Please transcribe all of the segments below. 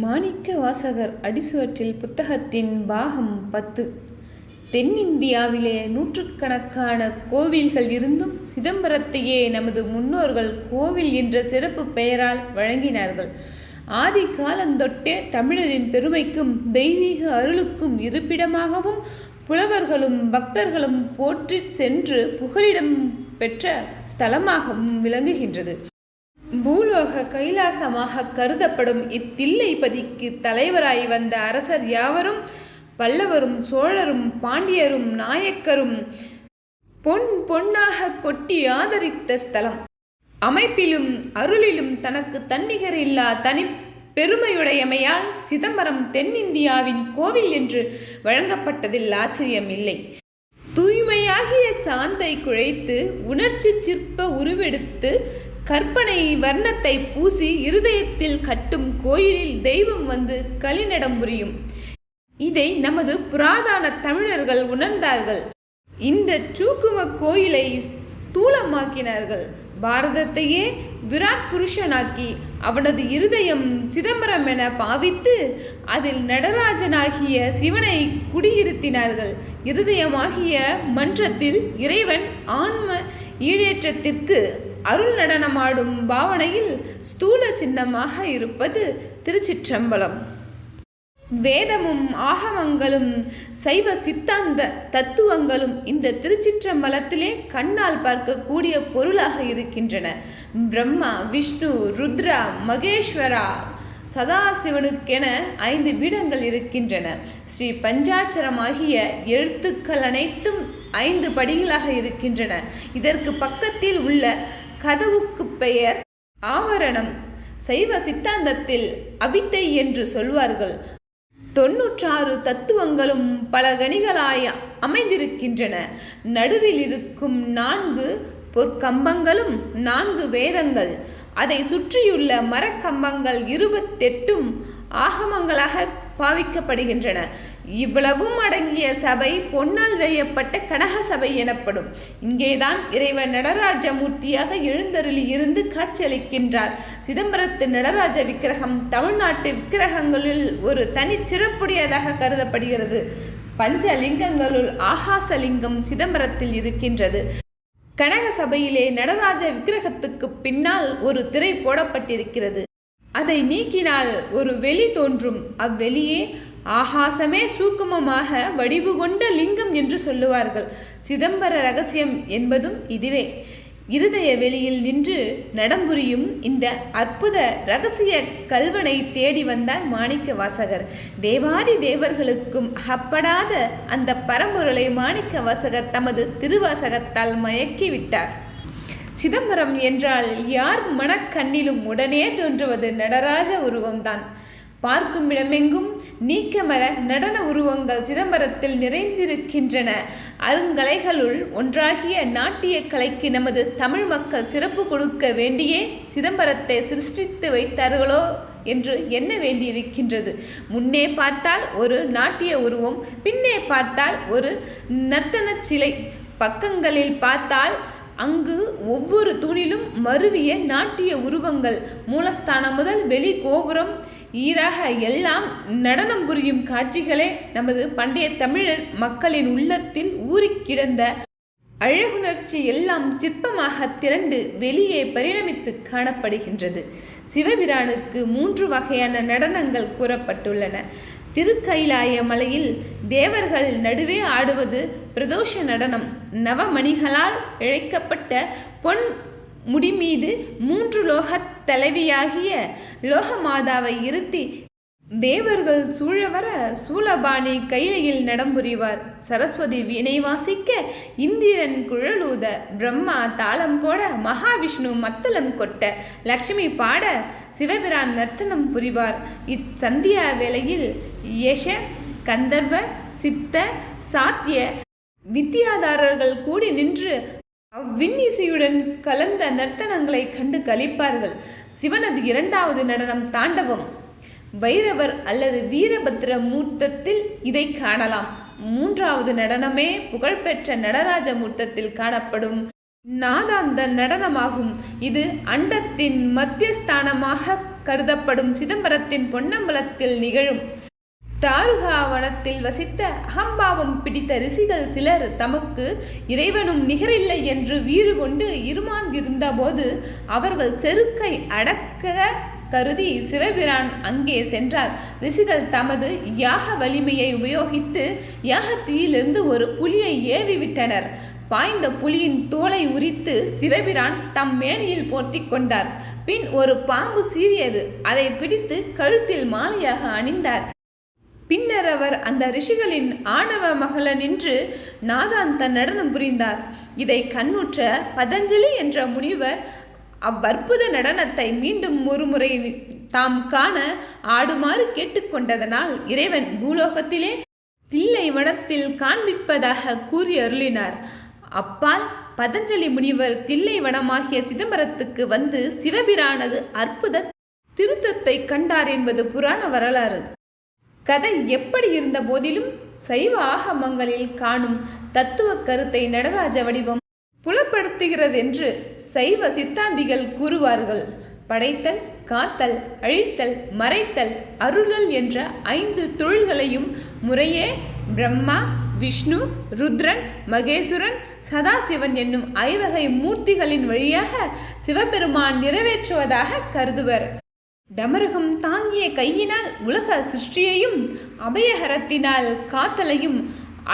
மாணிக்க வாசகர் அடிசுவற்றில் புத்தகத்தின் பாகம் 10. தென்னிந்தியாவிலே நூற்றுக்கணக்கான கோவில்கள் இருந்தும் சிதம்பரத்தையே நமது முன்னோர்கள் கோவில் என்ற சிறப்பு பெயரால் வழங்கினார்கள். ஆதி காலந்தொட்டே தமிழரின் பெருமைக்கும் தெய்வீக அருளுக்கும் இருப்பிடமாகவும் புலவர்களும் பக்தர்களும் போற்றி சென்று புகலிடம் பெற்ற ஸ்தலமாகவும் விளங்குகின்றது. பூலோக கைலாசமாக கருதப்படும் இத்தில்லைப்பதிக்கு தலைவராய் வந்த அரசர் யாவரும் பல்லவரும் சோழரும் பாண்டியரும் நாயக்கரும் பொன்னாக கொட்டி ஆதரித்த ஸ்தலம். அமைப்பிலும் அருளிலும் தனக்கு தன்னிகரில்லா தனி பெருமையுடையமையால் சிதம்பரம் தென்னிந்தியாவின் கோவில் என்று வழங்கப்பட்டதில் ஆச்சரியமில்லை. தூய்மையாகிய சாந்தை குழைத்து உணர்ச்சி சிற்ப உருவெடுத்து கற்பனை வர்ணத்தை பூசி இருதயத்தில் கட்டும் கோயிலில் தெய்வம் வந்து கலிநடம் புரியும். இதை நமது புராதன தமிழர்கள் உணர்ந்தார்கள். இந்த சூக்கும கோயிலை ஸ்தூலமாக்கினார்கள். பாரதத்தையே விராட் புருஷனாக்கி அவனது இருதயம் சிதம்பரம் என பாவித்து அதில் நடராஜனாகிய சிவனை குடியிருத்தினார்கள். இருதயமாகிய மன்றத்தில் இறைவன் ஆன்ம ஈடேற்றத்திற்கு அருள் நடனமாடும் பாவனையில் ஸ்தூல சின்னமாக இருப்பது திருச்சிற்றம்பலம். வேதமும் ஆகமங்களும் சைவ சித்தாந்த தத்துவங்களும் இந்த திருச்சிற்றம்பலத்திலே கண்ணால் பார்க்கக்கூடிய பொருளாக இருக்கின்றன. பிரம்மா, விஷ்ணு, ருத்ரா, மகேஸ்வரா, சதாசிவனுக்கென 5 பீடங்கள் இருக்கின்றன. ஸ்ரீ பஞ்சாட்சரமாகிய எழுத்துக்கள் அனைத்தும் 5 படிகளாக இருக்கின்றன. இதற்கு பக்கத்தில் உள்ள கதவுக்கு பெயர் ஆவரணம். சைவ சித்தாந்தத்தில் அவித்தை என்று சொல்வார்கள். 96 தத்துவங்களும் பல கணிகளாய் அமைந்திருக்கின்றன. நடுவில் இருக்கும் 4 பொற்கம்பங்களும் 4 வேதங்கள். அதை சுற்றியுள்ள மரக்கம்பங்கள் 28 ஆகமங்களாக பாவிக்கப்படுகின்றன. இவ்வளவும் அடங்கிய சபை பொன்னால் வேயப்பட்ட கனக சபை எனப்படும். இங்கேதான் இறைவன் நடராஜமூர்த்தியாக எழுந்தருளி இருந்து காட்சியளிக்கின்றார். சிதம்பரத்து நடராஜ விக்கிரகம் தமிழ்நாட்டு விக்கிரகங்களில் ஒரு தனி சிறப்புடையதாக கருதப்படுகிறது. பஞ்சலிங்கங்களுள் ஆகாசலிங்கம் சிதம்பரத்தில் இருக்கின்றது. கனக சபையிலே நடராஜ விக்கிரகத்துக்கு பின்னால் ஒரு திரை போடப்பட்டிருக்கிறது. அதை நீக்கினால் ஒரு வெளி தோன்றும். அவ்வெளியே ஆகாசமே சூக்குமமாக வடிவு கொண்ட லிங்கம் என்று சொல்லுவார்கள். சிதம்பர ரகசியம் என்பதும் இதுவே. இருதய வெளியில் நின்று நடம்புரியும் இந்த அற்புத இரகசிய கல்வனை தேடி வந்தார் மாணிக்க வாசகர். தேவாதி தேவர்களுக்கும் அகப்படாத அந்த பரம்பொருளை மாணிக்க வாசகர் தமது திருவாசகத்தால் மயக்கிவிட்டார். சிதம்பரம் என்றால் யார் மனக்கண்ணிலும் உடனே தோன்றுவது நடராஜ உருவம்தான். பார்க்கும் இடமெங்கும் நீக்கமர நடன உருவங்கள் சிதம்பரத்தில் நிறைந்திருக்கின்றன. அருங்கலைகளுள் ஒன்றாகிய நாட்டிய கலைக்கு நமது தமிழ் மக்கள் சிறப்பு கொடுக்க வேண்டியே சிதம்பரத்தை சிருஷ்டித்து வைத்தார்களோ என்று எண்ண வேண்டியிருக்கின்றது. முன்னே பார்த்தால் ஒரு நாட்டிய உருவம், பின்னே பார்த்தால் ஒரு நர்த்தன சிலை, பக்கங்களில் பார்த்தால் அங்கு ஒவ்வொரு தூணிலும் மருவிய நாட்டிய உருவங்கள். மூலஸ்தானம் முதல் வெளி கோபுரம் ஈராக எல்லாம் நடனம் புரியும் காட்சிகளே நமது பண்டைய தமிழர் மக்களின் உள்ளத்தில் ஊறிக்கிடந்த அழகுணர்ச்சி எல்லாம் சிற்பமாக திரண்டு வெளியே பரிணமித்து காணப்படுகின்றது. சிவபிரானுக்கு 3 வகையான நடனங்கள் கூறப்பட்டுள்ளன. திருக்கைலாய மலையில் தேவர்கள் நடுவே ஆடுவது பிரதோஷ நடனம். நவமணிகளால் இழைக்கப்பட்ட பொன் முடிமீது 3 லோகத் தலைவியாகிய லோகமாதாவை இருத்தி தேவர்கள் சூழவர சூலபாணி கைலையில் நடம்புரிவார். சரஸ்வதி வீணை வாசிக்க, இந்திரன் குழலூத, பிரம்மா தாளம் போட, மகாவிஷ்ணு மத்தளம் கொட்ட, லக்ஷ்மி பாட, சிவபிரான் நர்த்தனம் புரிவார். இச்சந்தியா வேளையில் யஷ, கந்தர்வ, சித்த, சாத்திய வித்தியாதாரர்கள் கூடி நின்று அவ்வின்னிசையுடன் கலந்த நர்த்தனங்களை கண்டு களிப்பார்கள். சிவனது 2வது நடனம் தாண்டவம். வைரவர் அல்லது வீரபத்ர மூர்த்தத்தில் இதை காணலாம். 3வது நடனமே புகழ்பெற்ற நடராஜ மூர்த்தத்தில் காணப்படும் நாதாந்த நடனமாகும். இது அண்டத்தின் மத்தியஸ்தானமாக கருதப்படும் சிதம்பரத்தின் பொன்னம்பலத்தில் நிகழும் தாருகாவனத்தில் வசித்த அகம்பாவம் பிடித்த ரிஷிகள் சிலர் தமக்கு இறைவனும் நிகரில்லை என்று வீறு கொண்டு இருமாந்திருந்த போது அவர்கள் செருக்கை அடக்க கருதி சிவபிரான் அங்கே சென்றார். ரிஷிகள் தமது யாக வலிமையை உபயோகித்து யாகத்தீயிலிருந்து ஒரு புலியை ஏவி விட்டனர். பாய்ந்த புலியின் தோலை உரித்து சிவபிரான் தம் மேனியில் போர்த்தி கொண்டார். பின் ஒரு பாம்பு சீறியது. அதை பிடித்து கழுத்தில் மாலையாக அணிந்தார். பின்னர் அவர் அந்த ரிஷிகளின் ஆணவ மகள நின்று நாதாந்த நடனம் புரிந்தார். இதை கண்ணுற்ற பதஞ்சலி என்ற முனிவர் அவ்வற்புத நடனத்தை மீண்டும் ஒருமுறை தாம் காண ஆடுமாறு கேட்டுக்கொண்டதனால் இறைவன் பூலோகத்திலே தில்லை வனத்தில் காண்பிப்பதாக கூறி அருளினார். அப்பால் பதஞ்சலி முனிவர் தில்லை வனமாகிய சிதம்பரத்துக்கு வந்து சிவபிரானது அற்புத திருத்தத்தை கண்டார் என்பது புராண வரலாறு. கதை எப்படி இருந்த போதிலும் சைவ ஆகமங்களில் காணும் தத்துவ கருத்தை நடராஜ வடிவம் புலப்படுத்துகிறது என்று சைவ சித்தாந்திகள் கூறுவார்கள். படைத்தல், காத்தல், அழித்தல், மறைத்தல், அருளல் என்ற 5 தொழில்களையும் முறையே பிரம்மா, விஷ்ணு, ருத்ரன், மகேசுரன், சதாசிவன் என்னும் 5 வகை மூர்த்திகளின் வழியாக சிவபெருமான் நிறைவேற்றுவதாக கருதுவர். டமருகம் தாங்கிய கையினால் உலக சிருஷ்டியையும், அபயஹரத்தினால் காத்தலையும்,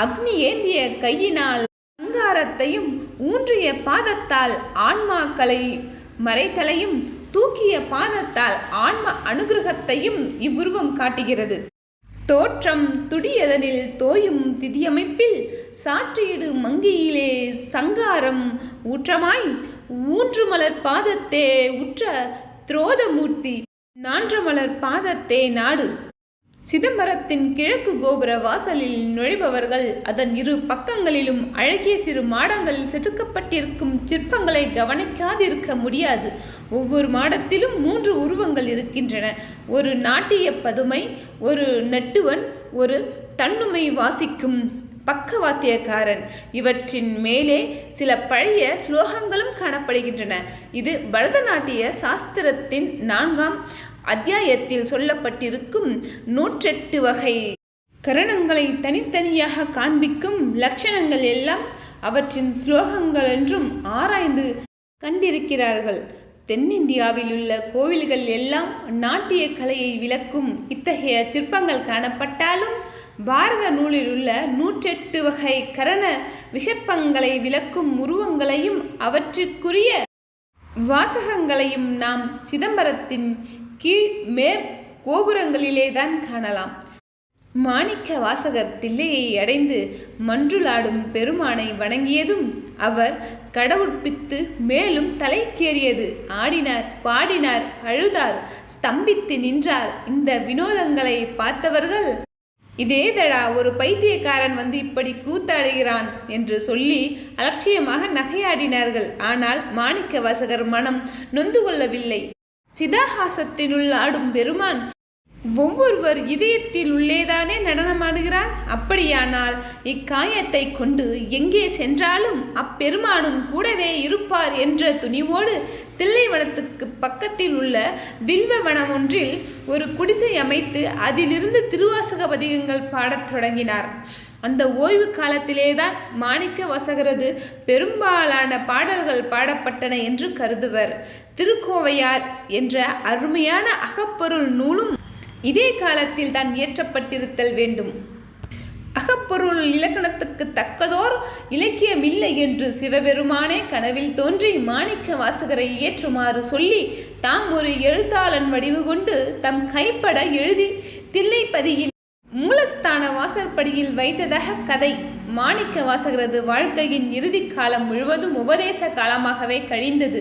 அக்னி ஏந்திய கையினால் அங்காரத்தையும், ஊன்றிய பாதத்தால் ஆன்மாக்களை மறைத்தலையும், தூக்கிய பாதத்தால் ஆன்ம அனுகிரகத்தையும் இவ்வுருவம் காட்டுகிறது. தோற்றம் துடியதனில் தோயும் திதியமைப்பில் சாற்றியிடு மங்கியிலே சங்காரம் ஊற்றமாய் ஊன்றுமலர் பாதத்தே உற்ற திரோதமூர்த்தி நான்றமலர் பாதத்தே நாடு. சிதம்பரத்தின் கிழக்கு கோபுர வாசலில் நுழைபவர்கள் அதன் 2 பக்கங்களிலும் அழகிய சிறு மாடங்களில் செதுக்கப்பட்டிருக்கும் சிற்பங்களை கவனிக்காதிருக்க முடியாது. ஒவ்வொரு மாடத்திலும் 3 உருவங்கள் இருக்கின்றன. ஒரு நாட்டிய பதுமை, ஒரு நட்டுவன், ஒரு தன்னுமை வாசிக்கும் பக்கவாத்தியக்காரன். இவற்றின் மேலே சில பழைய ஸ்லோகங்களும் காணப்படுகின்றன. இது பரதநாட்டிய சாஸ்திரத்தின் 4ஆம் அத்தியாயத்தில் சொல்லப்பட்டிருக்கும் 108 வகை கரணங்களை தனித்தனியாக காண்பிக்கும் லட்சணங்கள் எல்லாம் அவற்றின் ஸ்லோகங்கள் என்றும் ஆராய்ந்து கண்டிருக்கிறார்கள். தென்னிந்தியாவில் உள்ள கோவில்கள் எல்லாம் நாட்டிய கலையை விளக்கும் இத்தகைய சிற்பங்கள் காணப்பட்டாலும் பாரத நூலில் உள்ள 108 வகை கரண விகற்பங்களை விளக்கும் உருவங்களையும் அவற்றுக்குரிய வாசகங்களையும் நாம் சிதம்பரத்தின் கீழ் மேற்கோபுரங்களிலேதான் காணலாம். மாணிக்க வாசகர் தில்லையை அடைந்து மன்றுளாடும் பெருமானை வணங்கியதும் அவர் கடவுட்பித்து மேலும் தலைக்கேறியது. ஆடினார், பாடினார், அழுதார், ஸ்தம்பித்து நின்றார். இந்த வினோதங்களை பார்த்தவர்கள், இதேதடா ஒரு பைத்தியக்காரன் வந்து இப்படி கூத்தாடுகிறான் என்று சொல்லி அலட்சியமாக நகையாடினார்கள். ஆனால் மாணிக்க வாசகர் மனம் நொந்து கொள்ளவில்லை. சிதாஹாசத்தினுள் ஆடும் பெருமான் ஒவ்வொருவர் இதயத்தில் உள்ளேதானே நடனமாடுகிறார். அப்படியானால் இக்காயத்தை கொண்டு எங்கே சென்றாலும் அப்பெருமானும் கூடவே இருப்பார் என்ற துணிவோடு தில்லைவனத்துக்கு பக்கத்தில் உள்ள வில்வ வனம் ஒன்றில் ஒரு குடிசை அமைத்து அதிலிருந்து திருவாசக பதிகங்கள் பாடத் தொடங்கினார். அந்த ஓய்வு காலத்திலேதான் மாணிக்க வாசகரது பெரும்பாலான பாடல்கள் பாடப்பட்டன என்று கருதுவர். திருக்கோவையார் என்ற அருமையான அகப்பொருள் நூலும் இதே காலத்தில் தான் இயற்றப்பட்டிருத்தல் வேண்டும். அகப்பொருள் இலக்கணத்துக்கு தக்கதோர் இலக்கியமில்லை என்று சிவபெருமானே கனவில் தோன்றி மாணிக்க வாசகரை இயற்றுமாறு சொல்லி தாம் ஒரு எழுத்தாளன் வடிவு கொண்டு தம் கைப்பட எழுதி தில்லைப்பதியின் மூலஸ்தான வாசற்படியில் வைத்ததாக கதை. மாணிக்க வாசகரது வாழ்க்கையின் இறுதி காலம் முழுவதும் உபதேச காலமாகவே கழிந்தது.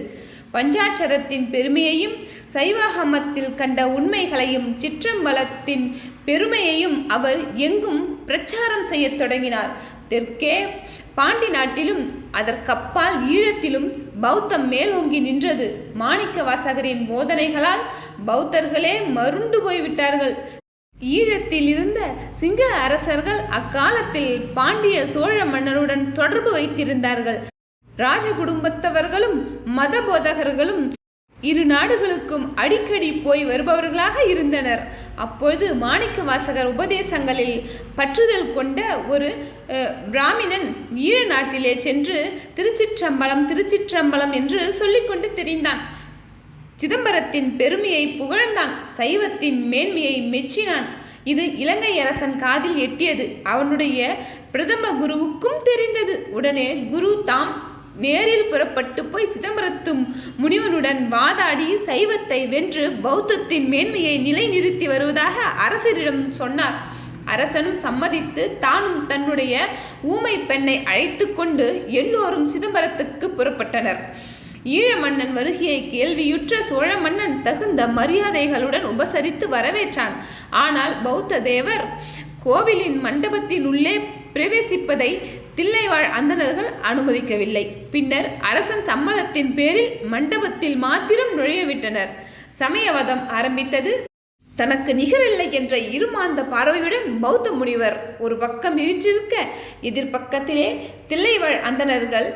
பஞ்சாட்சரத்தின் பெருமையையும் சைவாகமத்தில் கண்ட உண்மைகளையும் சிற்றம்பலத்தின் பெருமையையும் அவர் எங்கும் பிரச்சாரம் செய்ய தொடங்கினார். தெற்கே பாண்டி நாட்டிலும் அதற்கப்பால் ஈழத்திலும் பௌத்தம் மேலோங்கி நின்றது. மாணிக்க வாசகரின் போதனைகளால் பௌத்தர்களே மருண்டு போய்விட்டார்கள். ஈழத்தில் இருந்த சிங்கள அரசர்கள் அக்காலத்தில் பாண்டிய சோழ மன்னருடன் தொடர்பு வைத்திருந்தார்கள். ராஜ குடும்பத்தவர்களும் மத போதகர்களும் இரு நாடுகளுக்கும் அடிக்கடி போய் வருபவர்களாக இருந்தனர். அப்பொழுது மாணிக்கவாசகர் உபதேசங்களில் பற்றுதல் கொண்ட ஒரு பிராமணன் ஈழ நாட்டிலே சென்று திருச்சிற்றம்பலம் திருச்சிற்றம்பலம் என்று சொல்லிக்கொண்டு தெரிந்தான். சிதம்பரத்தின் பெருமையை புகழ்ந்தான். சைவத்தின் மேன்மையை மெச்சினான். இது இலங்கை அரசன் காதில் எட்டியது. அவனுடைய பிரதம குருவுக்கும் தெரிந்தது. உடனே குரு தாம் நேரில் புறப்பட்டு போய் சிதம்பரத்து முனிவனுடன் வாதாடி சைவத்தை வென்று பௌத்தத்தின் மேன்மையை நிலைநிறுத்தி வருவதாக அரசரிடம் சொன்னார். அரசனும் சம்மதித்து தானும் தன்னுடைய ஊமை பெண்ணை அழைத்து கொண்டு எல்லோரும் சிதம்பரத்துக்கு புறப்பட்டனர். ஈழ மன்னன் வருகையை கேள்வியுற்ற சோழ மன்னன் தகுந்த மரியாதைகளுடன் உபசரித்து வரவேற்றான். ஆனால் பௌத்த தேவர் கோவிலின் மண்டபத்தின் உள்ளே பிரவேசிப்பதை தில்லைவாழ் அந்தணர்கள் அனுமதிக்கவில்லை. பின்னர் அரசன் சம்மதத்தின் பேரில் மண்டபத்தில் மாத்திரம் நுழையவிட்டனர். சமயவாதம் ஆரம்பித்தது. தனக்கு நிகரில்லை என்ற இருமாந்த பார்வையுடன் பௌத்த முனிவர் ஒரு பக்கம் வீற்றிருக்க, எதிர்பக்கத்திலே தில்லைவாழ் அந்தணர்கள்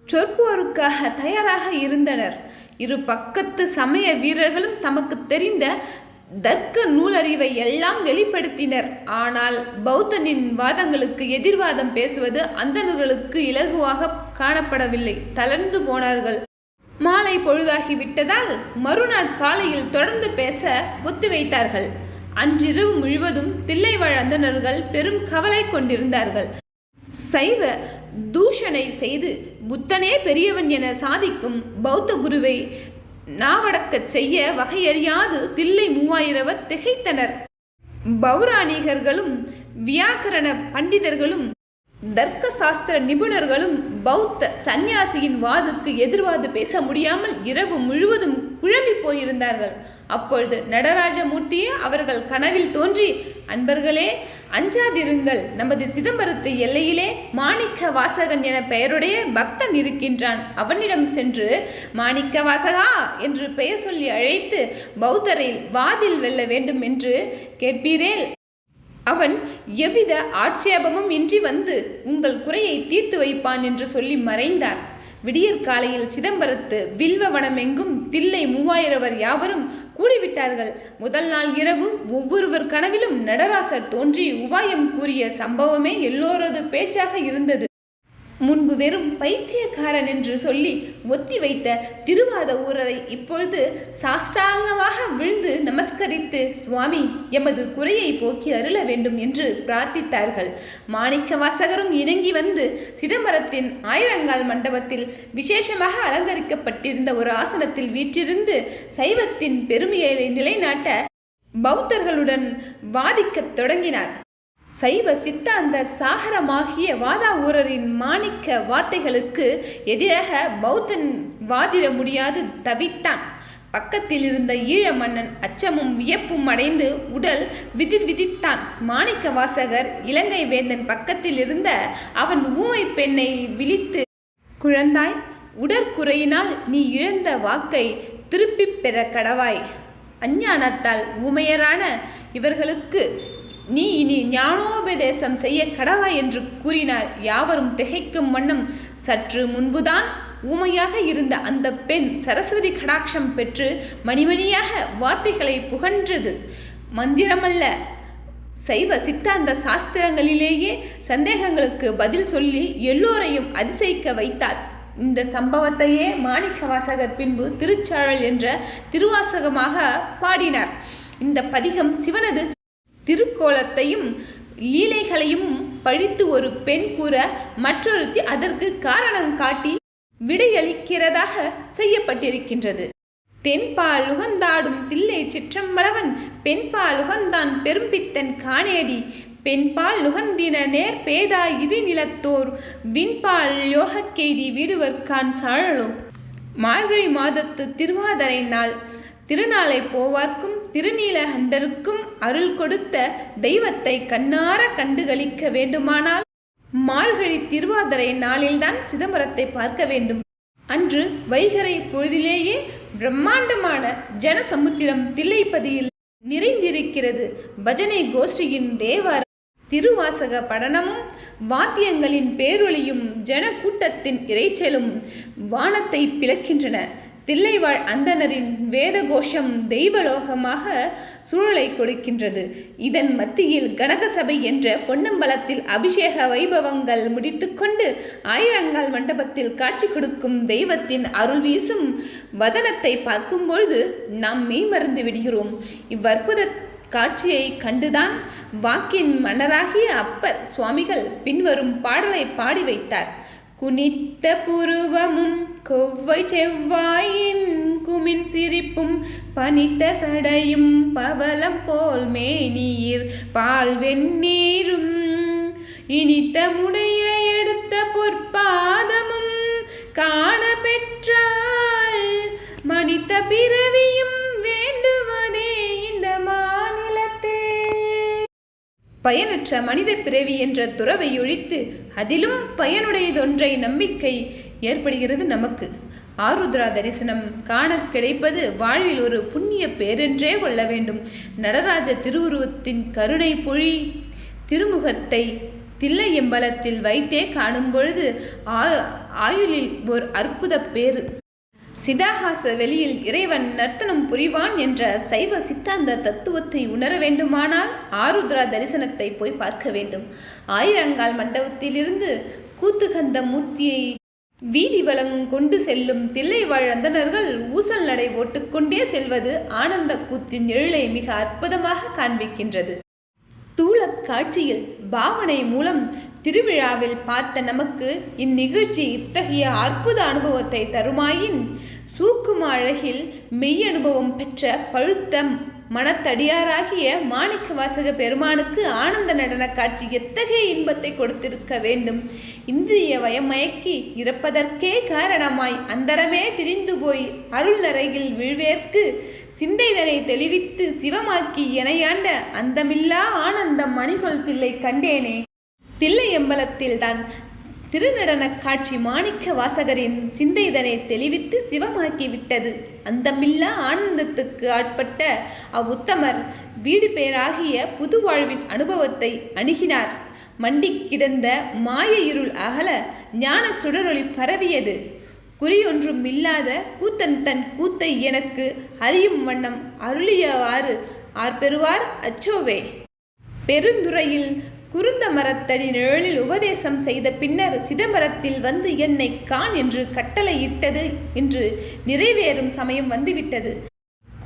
சொற்போருக்காக தயாராக இருந்தனர். இரு பக்கத்து சமய வீரர்களும் தமக்கு தெரிந்த தர்க்க நூலறிவை எல்லாம் வெளிப்படுத்தினர். ஆனால் பௌத்தனின் வாதங்களுக்கு எதிர்வாதம் பேசுவது அந்தணர்களுக்கு இலகுவாக காணப்படவில்லை. தளர்ந்து போனார்கள். மாலை பொழுதாகிவிட்டதால் மறுநாள் காலையில் தொடர்ந்து பேச ஒத்திவைத்தார்கள். அன்றிரவு முழுவதும் தில்லைவாழ் அந்தணர்கள் பெரும் கவலை கொண்டிருந்தார்கள். சைவ தூஷணை செய்து புத்தனே பெரியவன் என சாதிக்கும் பௌத்த குருவை நாவடக்கச் செய்ய வகையறியாது தில்லை 3000 திகைத்தனர். பௌராணிகர்களும் வியாக்கரண பண்டிதர்களும் தர்க்க சாஸ்திர நிபுணர்களும் பௌத்த சந்நியாசியின் வாதுக்கு எதிர்வாது பேச முடியாமல் இரவு முழுவதும் குழம்பி போயிருந்தார்கள். அப்பொழுது நடராஜமூர்த்தியே அவர்கள் கனவில் தோன்றி, அன்பர்களே, அஞ்சாதிருங்கள். நமது சிதம்பரத்து எல்லையிலே மாணிக்க வாசகன் என பெயருடைய பக்தன் இருக்கின்றான். அவனிடம் சென்று மாணிக்க வாசகா என்று பெயர் சொல்லி அழைத்து பௌத்தரை வாதில் வெல்ல வேண்டும் என்று கேட்பீரேல், அவன் எவ்வித ஆட்சேபமும் இன்றி வந்து உங்கள் குறையை தீர்த்து வைப்பான் என்று சொல்லி மறைந்தார். விடியற் காலையில் சிதம்பரத்து வில்வவனம் எங்கும் தில்லை 3000 யாவரும் கூடிவிட்டார்கள். முதல் நாள் இரவு ஒவ்வொருவர் கனவிலும் நடராசர் தோன்றி உபாயம் கூறிய சம்பவமே எல்லோரது பேச்சாக இருந்தது. முன்பு வெறும் பைத்தியக்காரன் என்று சொல்லி ஒத்தி வைத்த திருவாத ஊரரை இப்பொழுது சாஷ்டாங்கமாக விழுந்து நமஸ்கரித்து, சுவாமி, எமது குறையை போக்கி அருள வேண்டும் என்று பிரார்த்தித்தார்கள். மாணிக்க வாசகரும் இணங்கி வந்து சிதம்பரத்தின் ஆயிரங்கால் மண்டபத்தில் விசேஷமாக அலங்கரிக்கப்பட்டிருந்த ஒரு ஆசனத்தில் வீற்றிருந்து சைவத்தின் பெருமையை நிலைநாட்ட பௌத்தர்களுடன் வாதிக்கத் தொடங்கினார். சைவ சித்தாந்த சாகரமாகிய வாதா ஊரரின் மாணிக்க வார்த்தைகளுக்கு எதிராக பௌத்தன் வாதிட முடியாது தவித்தான். பக்கத்தில் இருந்த ஈழ மன்னன் அச்சமும் வியப்பும் அடைந்து உடல் விதித்தான். மாணிக்க வாசகர் இலங்கை வேந்தன் பக்கத்தில் இருந்த அவன் ஊமை பெண்ணை விழித்து, குழந்தாய், உடற்குறையினால் நீ இழந்த வாக்கை திருப்பி பெற கடவாய். அஞ்ஞானத்தால் ஊமையரான இவர்களுக்கு நீ இனி ஞானோபதேசம் செய்ய கடவாய் என்று கூறினார். யாவரும் திகைக்கும் வண்ணம் சற்று முன்புதான் ஊமையாக இருந்த அந்த பெண் சரஸ்வதி கடாட்சம் பெற்று மணிமணியாக வார்த்தைகளை புகன்றது. மந்திரமல்ல, சைவ சித்தாந்த சாஸ்திரங்களிலேயே சந்தேகங்களுக்கு பதில் சொல்லி எல்லோரையும் அதிசயிக்க வைத்தாள். இந்த சம்பவத்தையே மாணிக்க வாசகர் பின்பு திருச்சாழல் என்ற திருவாசகமாக பாடினார். இந்த பதிகம் சிவனது திருக்கோலத்தையும் லீலைகளையும் பழித்து ஒரு பெண் கூற மற்றொருத்தி அதற்கு காரணம் காட்டி விடையளிக்கிறதாக செய்யப்பட்டிருக்கின்றது. தென்பால் உகந்தாடும் தில்லை சிற்றம்பலவன் பெண்பால் உகந்தான் பெரும்பித்தன் காணேடி பெண்பால் நுகந்தின நேர் பேதா இரு நிலத்தோர் விண்பால் யோகக்கெய்தி வீடுவர்கான் சாழலோ. மார்கழி மாதத்து திருவாதிரை நாள் திருநாளை போவார்க்கும் திருநீலகண்டருக்கும் அருள் கொடுத்த தெய்வத்தை கண்ணார கண்டுகளிக்க வேண்டுமானால் மார்கழி திருவாதிரை நாளில்தான் சிதம்பரத்தை பார்க்க வேண்டும். அன்று வைகரை பொழுதிலேயே பிரம்மாண்டமான ஜனசமுத்திரம் தில்லைப்பதியில் நிறைந்திருக்கிறது. பஜனை கோஷ்டியின் தேவார திருவாசக படனமும் வாத்தியங்களின் பேரொளியும் ஜன கூட்டத்தின் இறைச்சலும் வானத்தை பிளக்கின்றன. தில்லைவாழ் அந்தணரின் வேத கோஷம் தெய்வலோகமாக சூழலை கொடுக்கின்றது. இதன் மத்தியில் கனகசபை என்ற பொன்னம்பலத்தில் அபிஷேக வைபவங்கள் முடித்துக்கொண்டு ஆயிரங்கால் மண்டபத்தில் காட்சி கொடுக்கும் தெய்வத்தின் அருள் வீசும் வதனத்தை பார்க்கும்பொழுது நாம் மெய்மறந்து விடுகிறோம். இவ்வற்புத காட்சியை கண்டுதான் வாக்கின் மன்னராகிய அப்பர் சுவாமிகள் பின்வரும் பாடலை பாடி வைத்தார். குனித்த புருவமும் கொவ்வை செவ்வாயின் குமின் சிரிப்பும் பனித்த சடையும் பவளம் போல் மேனீர் பால் வெந்நீரும் இனித்த முடைய எடுத்த பொற்பாதமும் காண பெற்றாள் மனித பிறவியும் வேண்டுவதே இந்த மாநிலத்தே. பயனற்ற மனித பிறவி என்ற துறவை ஒழித்து அதிலும் பயனுடையதொன்றை நம்பிக்கை ஏற்படுகிறது நமக்கு. ஆருத்ரா தரிசனம் காண கிடைப்பது வாழ்வில் ஒரு புண்ணிய பேரென்றே கொள்ள வேண்டும். நடராஜ திருவுருவத்தின் கருணை பொழி திருமுகத்தை தில்லையம்பலத்தில் வைத்தே காணும் பொழுது ஆயுளில் ஒரு அற்புத பேறு. சிதாகாச வெளியில் இறைவன் நர்த்தனம் புரிவான் என்ற சைவ சித்தாந்த தத்துவத்தை உணர வேண்டுமானால் ஆருத்ரா தரிசனத்தை போய் பார்க்க வேண்டும். ஆயிரங்கால் மண்டபத்திலிருந்து கூத்துகந்த மூர்த்தியை வீதி வலம் கொண்டு செல்லும் தில்லைவாழ் அந்தணர்கள் ஊசல் நடை ஓட்டுக்கொண்டே செல்வது ஆனந்த கூத்தின் நிழலை மிக அற்புதமாக காண்பிக்கின்றது. தூள காட்சியில் பாவனை மூலம் திருவிழாவில் பார்த்த நமக்கு இந்நிகழ்ச்சி இத்தகைய அற்புத அனுபவத்தை தருமாயின் சூக்கும அழகில் மெய் அனுபவம் பெற்ற பழுத்த மனத்தடியாராகிய மாணிக்க வாசக பெருமானுக்கு ஆனந்த நடன காட்சி எத்தகைய இன்பத்தை கொடுத்திருக்க வேண்டும். இந்திரிய வயமயக்கி இறப்பதற்கே காரணமாய் அந்தரமே திரிந்து போய் அருள் நரையில் விழ்வேற்கு சிந்தைதனை தெளிவித்து சிவமாக்கி எனையாண்ட அந்தமில்லா ஆனந்தம் மணிகொள் தில்லை கண்டேனே. தில்லையம்பலத்தில் தான் திருநடன காட்சி மாணிக்க வாசகரின் சிந்தைதனை தெளிவித்து சிவமாக்கி விட்டது. அந்தமில்லா ஆனந்தத்துக்கு ஆட்பட்ட அவ்வுத்தமர் வீடு பேராகிய புது வாழ்வின் அனுபவத்தை அணுகினார். மண்டி கிடந்த மாய இருள் அகல ஞான சுடரொளி பரவியது. குறியொன்றும் இல்லாத கூத்தன் தன் கூத்தை எனக்கு அறியும் வண்ணம் அருளியவாறு ஆர்பெறுவார் அச்சோவே. பெருந்துறையில் குருந்த மரத்தடி நிழலில் உபதேசம் செய்த பின்னர் சிதம்பரத்தில் வந்து என்னை காண் என்று கட்டளையிட்டது என்று நிறைவேறும் சமயம் வந்துவிட்டது.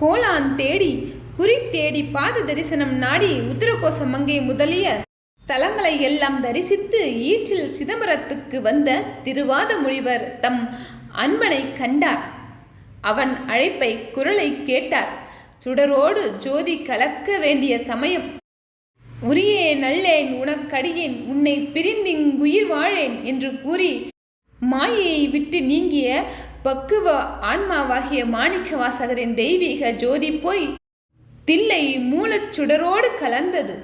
கோலான் தேடி குறி தேடி பாத தரிசனம் நாடி உத்திரகோச மங்கை முதலிய ஸ்தலங்களை எல்லாம் தரிசித்து ஈற்றில் சிதம்பரத்துக்கு வந்த திருவாத முனிவர் தம் அன்பனை கண்டார். அவன் அழைப்பை குரலை கேட்டார். சுடரோடு ஜோதி கலக்க வேண்டிய சமயம். உரியே நல்லேன் உனக்கடியேன் உன்னை பிரிந்திங்குயிர் வாழேன் என்று கூறி மாயையை விட்டு நீங்கிய பக்குவ ஆன்மாவாகிய மாணிக்க வாசகரின் தெய்வீக ஜோதி போய் தில்லை மூலச் சுடரோடு கலந்தது.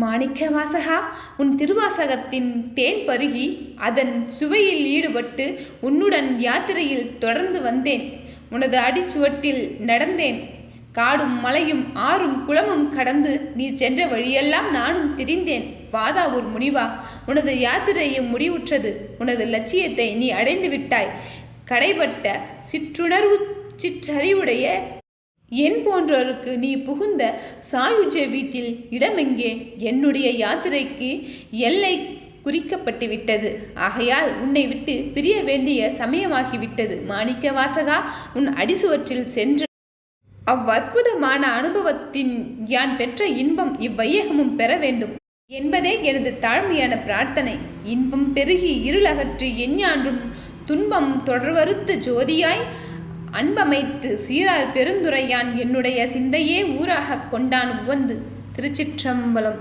மாணிக்க வாசகா, உன் திருவாசகத்தின் தேன் பருகி அதன் சுவையில் ஈடுபட்டு உன்னுடன் யாத்திரையில் தொடர்ந்து வந்தேன். உனது அடிச்சுவட்டில் நடந்தேன். காடும் மலையும் ஆறும் குளமும் கடந்து நீ சென்ற வழியெல்லாம் நானும் திரிந்தேன். வாதாவூர் முனிவா, உனது யாத்திரையும் முடிவுற்றது. உனது லட்சியத்தை நீ அடைந்து விட்டாய். கடைபட்ட சிற்றுணர்வு சிற்றறிவுடைய என் போன்றோருக்கு நீ புகுந்த சாயுஜ வீட்டில் இடமெங்கே? என்னுடைய யாத்திரைக்கு எல்லை குறிக்கப்பட்டு விட்டது. ஆகையால் உன்னை விட்டு பிரிய வேண்டிய சமயமாகிவிட்டது. மாணிக்க வாசகா, உன் அடிசுவற்றில் சென்று அவ்வற்புதமான அனுபவத்தின் யான் பெற்ற இன்பம் இவ்வையகமும் பெற வேண்டும் என்பதே எனது தாழ்மையான பிரார்த்தனை. இன்பம் பெருகி இருளகற்றி எஞ்ஞான்றும் துன்பம் தொடர்வறுத்து ஜோதியாய் அன்பமைத்து சீரார் பெருந்துரையான் என்னுடைய சிந்தையே ஊராக கொண்டான் உவந்து. திருச்சிற்றம்பலம்.